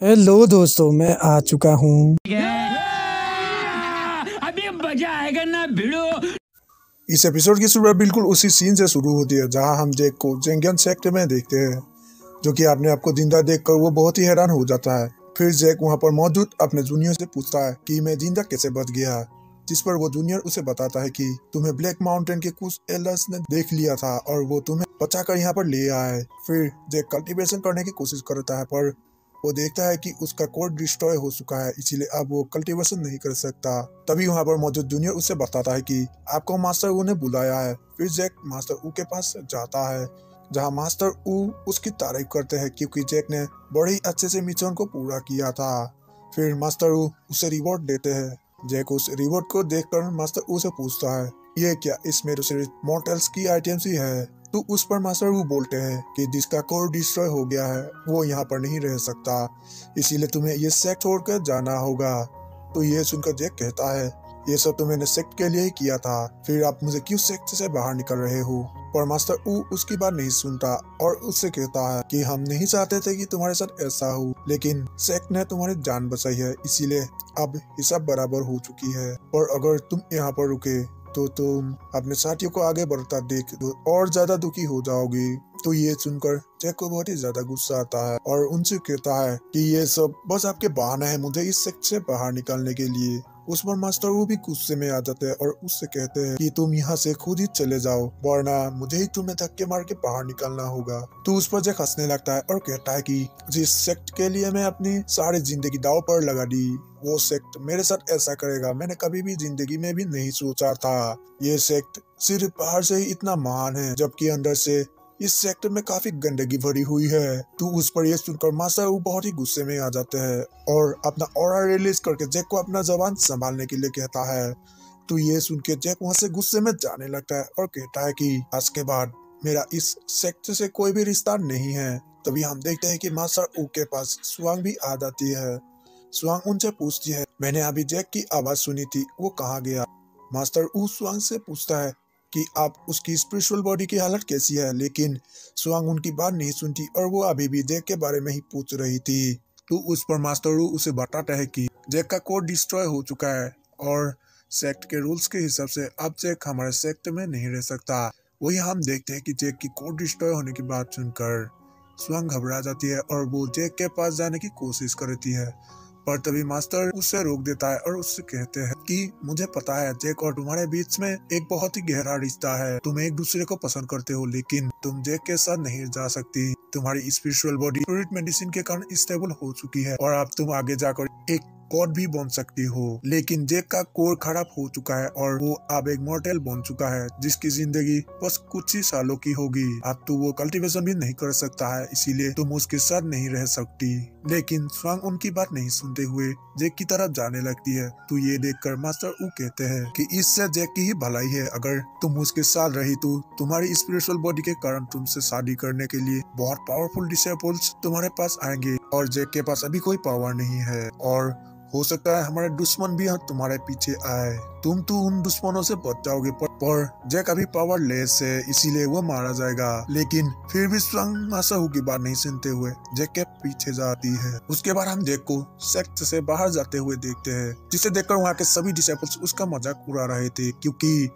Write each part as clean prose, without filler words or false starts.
Hello दोस्तों, मैं आ चुका हूँ। अभी मजा आएगा ना भिड़ो। इस एपिसोड की शुरुआत बिल्कुल उसी सीन से शुरू होती है जहाँ हम जैक को जेंगियन सेक्टर में देखते हैं, जो कि अपने आप को जिंदा देखकर वो बहुत ही हैरान हो जाता है। फिर जैक वहाँ पर मौजूद अपने जूनियर से पूछता है कि मैं जिंदा कैसे बच गया, जिस पर वो जूनियर उसे बताता है कि तुम्हें ब्लैक माउंटेन के कुछ एल्डर्स ने देख लिया था और वो तुम्हें बचाकर यहाँ पर ले आए। फिर जैक कल्टीवेशन करने की कोशिश करता है, पर वो देखता है कि उसका कोड डिस्ट्रॉय हो चुका है, इसीलिए अब वो कल्टीवेशन नहीं कर सकता। तभी वहाँ पर मौजूद जूनियर उसे बताता है कि आपको मास्टर ऊ ने बुलाया है। फिर जैक मास्टर ऊ के पास जाता है, जहाँ मास्टर ऊ उसकी तारीफ करते हैं क्योंकि जैक ने बड़े ही अच्छे से मिशन को पूरा किया था। फिर मास्टर ऊ उसे रिवॉर्ड देते हैं। जैक उस रिवॉर्ड को देखकर मास्टर ऊ से पूछता है, ये क्या इसमें तो सिर्फ मॉर्टल्स की आइटम्स ही है। तो उस पर मास्टर वो बोलते हैं कि जिसका कोर डिस्ट्रॉय हो गया है वो यहाँ पर नहीं रह सकता, इसीलिए तुम्हें ये सेक्ट छोड़कर जाना होगा। तो ये सुनकर जैक कहता है, ये सब तो मैंने सेक्ट के लिए ही किया था, फिर आप मुझे क्यों सेक्ट से बाहर निकल रहे हो। पर मास्टर ऊ उसकी बात नहीं सुनता और उससे कहता है कि हम नहीं चाहते थे कि तुम्हारे साथ ऐसा हो, लेकिन सेक्ट ने तुम्हारी जान बचाई है, इसीलिए अब हिसाब बराबर हो चुकी है। पर अगर तुम यहाँ पर रुके तो तुम अपने साथियों को आगे बढ़ता देख दो और ज्यादा दुखी हो जाओगी। तो ये सुनकर जैक को बहुत ही ज्यादा गुस्सा आता है और उनसे कहता है कि ये सब बस आपके बहाना है मुझे इस सेक्ट से बाहर निकालने के लिए। उस पर मास्टर वो भी गुस्से में आ जाते हैं और उससे कहते हैं कि तुम यहाँ से खुद ही चले जाओ, वरना मुझे ही तुम्हें धक्के मार के बाहर निकालना होगा। तो उस पर जैक हंसने लगता है और कहता है कि जिस सेक्ट के लिए मैं अपनी सारी जिंदगी दांव पर लगा दी, वो सेक्ट मेरे साथ ऐसा करेगा मैंने कभी भी जिंदगी में भी नहीं सोचा था। ये सेक्ट सिर्फ बाहर से ही इतना महान है, जबकि अंदर से इस सेक्टर में काफी गंदगी भरी हुई है। तो उस पर यह सुनकर मास्टर वो बहुत ही गुस्से में आ जाते हैं और अपना ऑरा रिलीज करके जैक को अपना जबान संभालने के लिए कहता है। तो ये सुन के जैक वहाँ से गुस्से में जाने लगता है और कहता है कि आज के बाद मेरा इस सेक्टर से कोई भी रिश्ता नहीं है। तभी हम देखते हैं कि मास्टर ऊ के पास स्वांग भी आ जाती है। स्वांग उनसे पूछती है, मैंने अभी जैक की आवाज सुनी थी, वो कहाँ गया। मास्टर ऊ स्वांग से पूछता है कि आप उसकी स्पिरिचुअल बॉडी की हालत कैसी है, लेकिन स्वांग उनकी बात नहीं सुनती और वो अभी भी जैक के बारे में ही पूछ रही थी। तो उस पर मास्टर ऊ उसे बताता है कि जैक का कोड डिस्ट्रॉय हो चुका है और सेक्ट के रूल्स के हिसाब से अब जैक हमारे सेक्ट में नहीं रह सकता। वही हम देखते हैं कि जैक की कोड डिस्ट्रॉय होने की बात सुनकर स्वांग घबरा जाती है और वो जैक के पास जाने की कोशिश करती है, पर तभी मास्टर उससे रोक देता है और उससे कहते हैं कि मुझे पता है जैक और तुम्हारे बीच में एक बहुत ही गहरा रिश्ता है, तुम एक दूसरे को पसंद करते हो, लेकिन तुम जैक के साथ नहीं जा सकती। तुम्हारी स्पिरिचुअल बॉडी स्पिरिट मेडिसिन के कारण स्टेबल हो चुकी है और अब तुम आगे जाकर एक गॉड भी बन सकती हो, लेकिन जैक का कोर खराब हो चुका है और वो अब एक मॉर्टल बन चुका है जिसकी जिंदगी बस कुछ ही सालों की होगी। अब तो वो कल्टीवेशन भी नहीं कर सकता है, इसीलिए तुम उसके साथ नहीं रह सकती। लेकिन स्वांग उनकी बात नहीं सुनते हुए जैक की तरफ जाने लगती है। तो ये देखकर मास्टर ऊ कहते हैं कि इससे जैक की ही भलाई है, अगर तुम उसके साथ रही तो तुम्हारी स्पिरिचुअल बॉडी के कारण तुमसे शादी करने के लिए बहुत पावरफुल डिसेबल्स तुम्हारे पास आएंगे और जैक के पास अभी कोई पावर नहीं है और हो सकता है हमारे दुश्मन भी तुम्हारे पीछे आए। तुम तो उन दुश्मनों से बच जाओगे, पर जैक अभी पावरलेस है, इसीलिए वो मारा जाएगा। लेकिन फिर भी स्वांग मास्टर की बात नहीं सुनते हुए जैक के पीछे जाती है। उसके बाद हम जैक को सेक्ट से बाहर जाते हुए देखते हैं, जिसे देखकर वहाँ के सभी डिसेबल्स उसका मजाक उड़ा रहे थे क्योंकि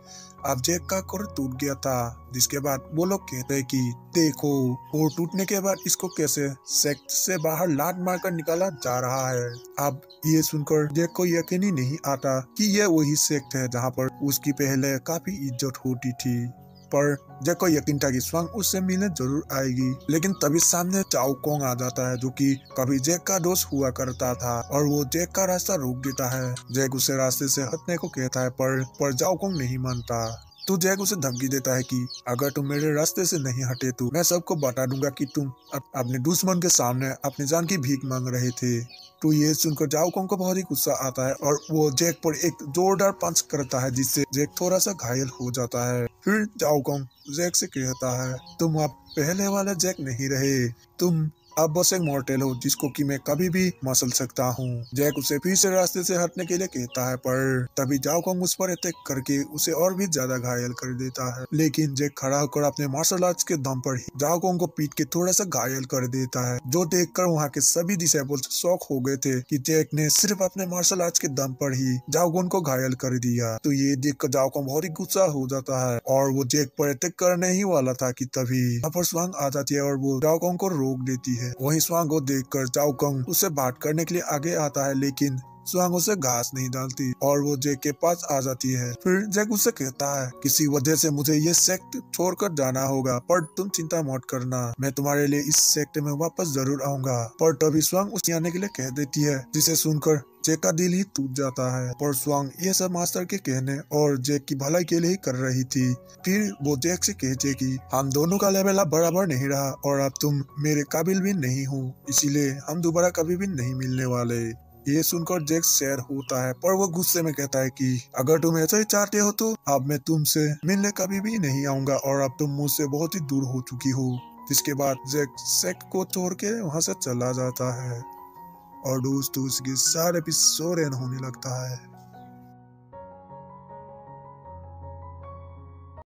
अब जैक का कोर टूट गया था। जिसके बाद वो लोग कहते हैं कि देखो कोर टूटने के बाद इसको कैसे सेक्ट से बाहर लात मारकर निकाला जा रहा है। अब ये सुनकर जैक को यकीन ही नहीं आता कि ये वही सेक्ट है जहाँ पर उसकी पहले काफी इज्जत होती थी। पर जैक को यकीन था कि स्वांग उससे मिलने जरूर आएगी, लेकिन तभी सामने चाओ कोंग आ जाता है, जो कि कभी जैक का दोस्त हुआ करता था और वो जैक का रास्ता रोक देता है। जैक उसे रास्ते से हटने को कहता है, पर चाओ कोंग नहीं मानता। तो जैक उसे धमकी देता है कि अगर तुम मेरे रास्ते से नहीं हटे तो मैं सबको बता दूंगा कि तुम अपने दुश्मन के सामने अपनी जान की भीख मांग रहे थे। तो ये सुनकर जाओ कोंग को बहुत ही गुस्सा आता है और वो जैक पर एक जोरदार पंच करता है, जिससे जैक थोड़ा सा घायल हो जाता है। फिर जाओ कोंग जैक से कहता है, तुम अब पहले वाला जैक नहीं रहे, तुम अब बस एक मॉर्टेल हो जिसको कि मैं कभी भी मसल सकता हूँ। जैक उसे फिर से रास्ते से हटने के लिए कहता है, पर तभी जाओ कोंग उस पर अटैक करके उसे और भी ज्यादा घायल कर देता है। लेकिन जैक खड़ा होकर अपने मार्शल आर्ट्स के दम पर ही जाओ कोंग को पीट के थोड़ा सा घायल कर देता है, जो देखकर वहाँ के सभी डिसेबल्स शॉक हो गए थे कि जैक ने सिर्फ अपने मार्शल आर्ट्स के दम पर ही जाओ कोंग को घायल कर दिया। तो ये देखकर जाओ कोंग बहुत ही गुस्सा हो जाता है और वो जैक पर अटैक करने ही वाला था कि तभी वहाँ पर स्वांग आ जाती है और वो जाओ कोंग को रोक देती है। वही स्वांग को देखकर जाओ कोंग उससे बात करने के लिए आगे आता है, लेकिन स्वांग उसे घास नहीं डालती और वो जैक के पास आ जाती है। फिर जैक उससे कहता है, किसी वजह से मुझे ये सेक्ट छोड़कर जाना होगा, पर तुम चिंता मत करना, मैं तुम्हारे लिए इस सेक्ट में वापस जरूर आऊंगा। पर तभी स्वांग उसे आने के लिए कह देती है, जिसे सुनकर जैक का दिल ही टूट जाता है। पर स्वांग ये सब मास्टर के कहने और जैक की भलाई के लिए ही कर रही थी। फिर वो जैक से कहते कि हम दोनों का लेवल अब बराबर नहीं रहा और अब तुम मेरे काबिल भी नहीं हो, इसीलिए हम दोबारा कभी भी नहीं मिलने वाले। ये सुनकर जैक सैर होता है, पर वो गुस्से में कहता है कि अगर तुम ऐसा ही चाहते हो तो अब मैं तुमसे मिलने कभी भी नहीं आऊंगा और अब तुम मुझसे बहुत ही दूर हो चुकी हो। जिसके बाद जैक सेक्ट को छोड़ के वहाँ से चला जाता है और दोस्तों इसके सारे एपिसोड एंड होने लगता है।